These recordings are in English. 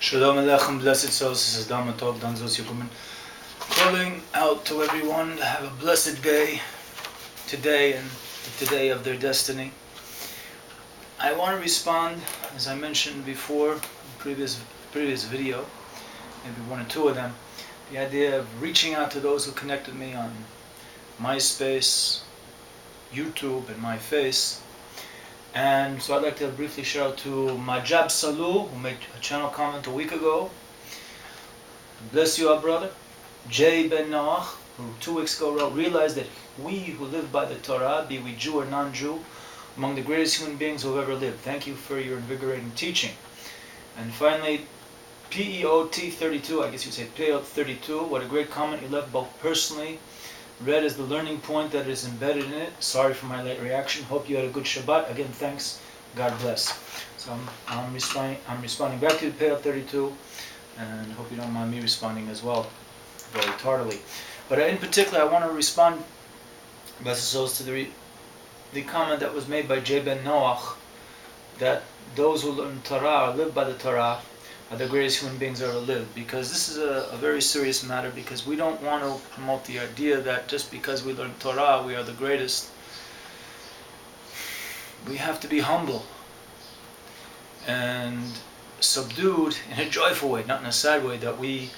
Shalom Aleichem, blessed souls, this is Dhamma Tov, Danzos Yekumen, calling out to everyone to have a blessed day today and the day of their destiny. I want to respond, as I mentioned before, in previous video, maybe one or two of them, the idea of reaching out to those who connected me on MySpace, YouTube, and my face. And so I'd like to briefly shout out to Majab Salu, who made a channel comment a week ago. Bless you, our brother. J. Ben Noach, who 2 weeks ago wrote, realize that we who live by the Torah, be we Jew or non-Jew, among the greatest human beings who have ever lived. Thank you for your invigorating teaching. And finally, PEOT32, I guess you say PEOT32, what a great comment you left both personally. Read as the learning point that is embedded in it. Sorry for my late reaction. Hope you had a good Shabbat. Again, thanks. God bless. So I'm responding back to PEOT32, and hope you don't mind me responding as well, very tardily. But in particular, I want to respond, blessed souls, to the comment that was made by J. Ben Noach, that those who learn Torah or live by the Torah are the greatest human beings ever lived. Because this is a very serious matter, because we don't want to promote the idea that just because we learn Torah, we are the greatest. We have to be humble and subdued in a joyful way, not in a sad way, that we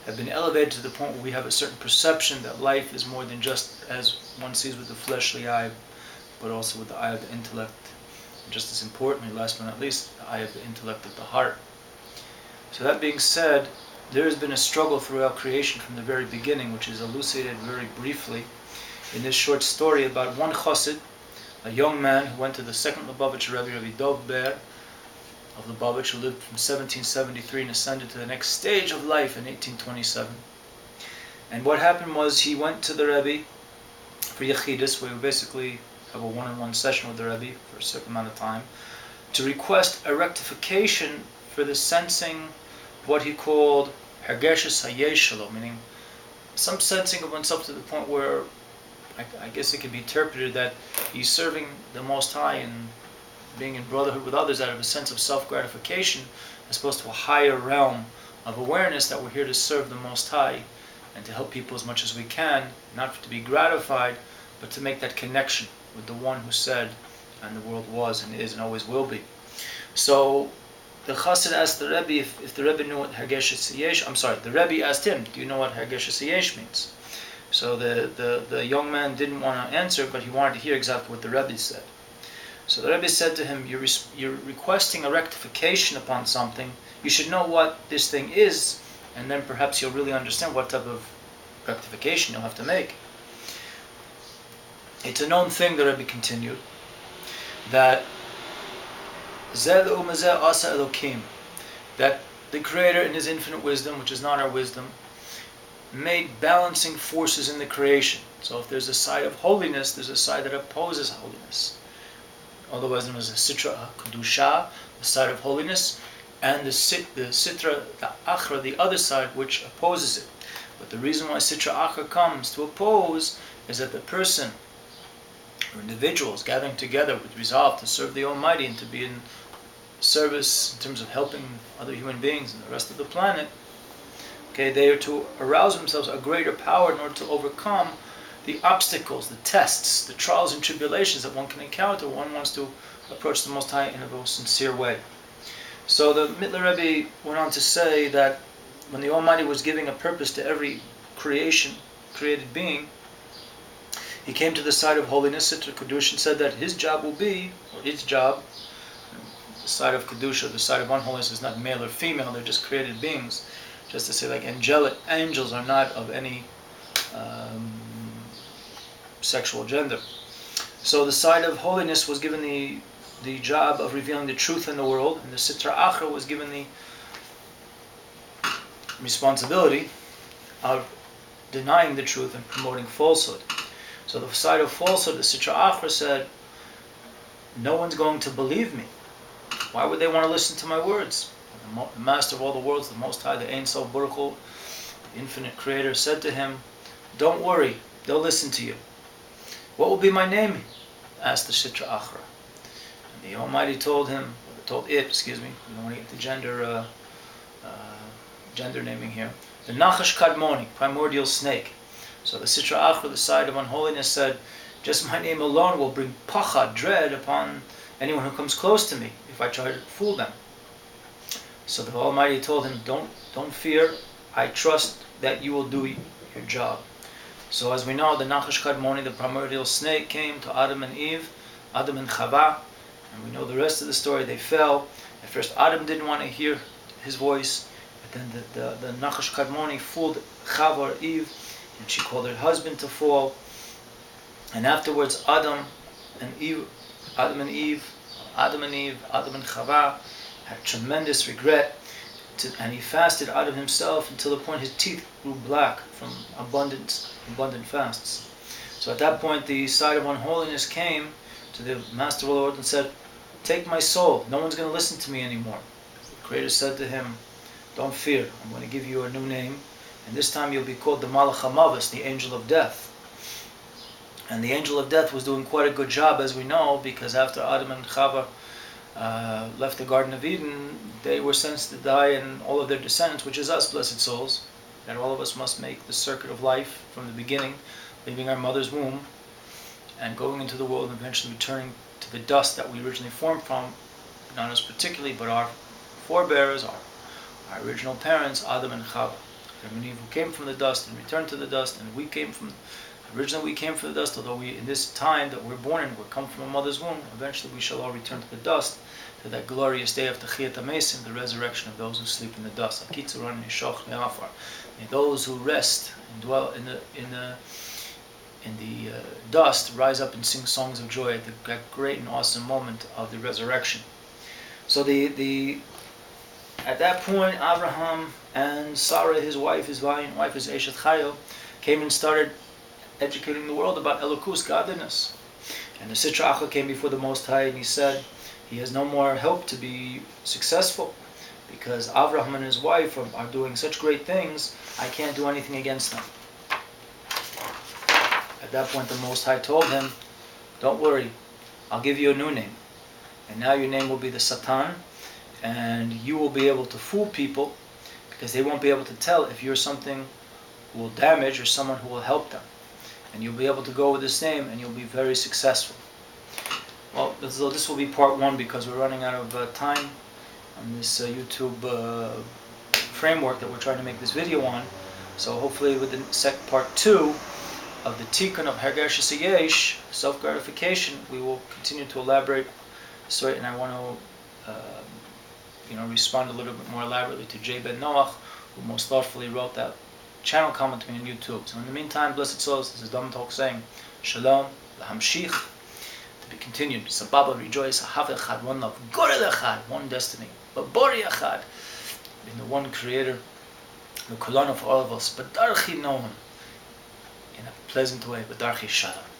have been elevated to the point where we have a certain perception that life is more than just as one sees with the fleshly eye, but also with the eye of the intellect. Just as importantly, last but not least, the eye of the intellect of the heart. So that being said, there has been a struggle throughout creation from the very beginning, which is elucidated very briefly in this short story about one chassid, a young man who went to the second Lubavitcher Rebbe, Rabbi Dov Ber of Lubavitch, who lived from 1773 and ascended to the next stage of life in 1827. And what happened was he went to the Rebbe for Yechidus, where we basically have a one-on-one session with the Rebbe for a certain amount of time, to request a rectification for the sensing what he called Hergeshes Hayeshalo, meaning some sensing of oneself to the point where I guess it could be interpreted that he's serving the Most High and being in brotherhood with others out of a sense of self-gratification, as opposed to a higher realm of awareness that we're here to serve the Most High and to help people as much as we can, not to be gratified, but to make that connection with the one who said, and the world was and is and always will be. So the chassid asked the Rebbe if the Rebbe knew what Hergeshes Yesh. The Rebbe asked him, do you know what Hergeshes Yesh means? So the young man didn't want to answer, but he wanted to hear exactly what the Rebbe said. So the Rebbe said to him, you're requesting a rectification upon something. You should know what this thing is, and then perhaps you'll really understand what type of rectification you'll have to make. It's a known thing, the Rebbe continued, that that the Creator in His infinite wisdom, which is not our wisdom, made balancing forces in the creation. So if there's a side of holiness, there's a side that opposes holiness. Otherwise known as the Sitra Kedusha, the side of holiness, and the Sitra, the Achra, the other side, which opposes it. But the reason why Sitra Achra comes to oppose is that the person or individuals gathering together with resolve to serve the Almighty and to be in service in terms of helping other human beings and the rest of the planet, okay, they are to arouse themselves a greater power in order to overcome the obstacles, the tests, the trials and tribulations that one can encounter when one wants to approach the Most High in a most sincere way. So the Mittler Rebbe went on to say that when the Almighty was giving a purpose to every created being, He came to the side of holiness, Sitra Kedusha, and said that his job will be, or its job, the side of Kedusha, the side of unholiness is not male or female, they're just created beings. Just to say, like angels are not of any sexual gender. So the side of holiness was given the job of revealing the truth in the world, and the Sitra Achra was given the responsibility of denying the truth and promoting falsehood. So the side of falsehood, the Sitra Achra said, no one's going to believe me. Why would they want to listen to my words? The Master of all the worlds, the Most High, the Ein Sof Baruch Hu, the Infinite Creator, said to him, don't worry, they'll listen to you. What will be my name? Asked the Sitra Achra. And the Almighty told it, we don't want to get into gender gender naming here. The Nachash Kadmoni, primordial snake. So the Sitra Achra, the side of unholiness, said, just my name alone will bring pachad, dread, upon anyone who comes close to me if I try to fool them. So the Almighty told him, don't fear, I trust that you will do your job. So as we know, the Nachash Kadmoni, the primordial snake, came to Adam and Eve, Adam and Chava, and we know the rest of the story. They fell. At first Adam didn't want to hear his voice, but then the Nachash Kadmoni fooled Chava, or Eve, and she called her husband to fall. And afterwards Adam and Chava had tremendous regret, and he fasted out of himself until the point his teeth grew black from abundant fasts. So at that point the side of unholiness came to the Master of the Lord and said, take my soul, no one's going to listen to me anymore. The Creator said to him, don't fear, I'm going to give you a new name, and this time you'll be called the Malach HaMavos, the angel of death. And the angel of death was doing quite a good job, as we know, because after Adam and Chava left the Garden of Eden, they were sentenced to die, and all of their descendants, which is us, blessed souls, that all of us must make the circuit of life from the beginning, leaving our mother's womb and going into the world and eventually returning to the dust that we originally formed from, not us particularly, but our forebears, our original parents, Adam and Chava. Adam and Eve, who came from the dust and returned to the dust, and originally we came from the dust, although we, in this time that we're born in, we come from a mother's womb, eventually we shall all return to the dust, to that glorious day of Techiyat HaMesim, the resurrection of those who sleep in the dust. May those who rest and dwell in the dust rise up and sing songs of joy at that great and awesome moment of the resurrection. So at that point, Abraham and Sarah, his wife, his valiant wife, his Eshet Chayil, came and started educating the world about Elokus, godliness. And the Sitra Achra came before the Most High, and he said he has no more help to be successful, because Abraham and his wife are doing such great things, I can't do anything against them. At that point the Most High told him, don't worry, I'll give you a new name. And now your name will be the Satan, and you will be able to fool people, because they won't be able to tell if you're something who will damage or someone who will help them. And you'll be able to go with this name, and you'll be very successful. Well, this will be part one, because we're running out of time on this YouTube framework that we're trying to make this video on. So hopefully with the part two of the Tikkun of Hergesh Yesh, self-gratification, we will continue to elaborate. So, and I want to respond a little bit more elaborately to J. Ben Noach, who most thoughtfully wrote that channel commentary on YouTube. So in the meantime, blessed souls, this is Dam Talk saying, Shalom, Lahamshich, to be continued. Sababa, rejoice, Hav Echad, one love, Gorel Echad, one destiny, Babori Echad, in the one Creator, the Kulan of all of us, but Darchi known in a pleasant way, but Darchi Shalom.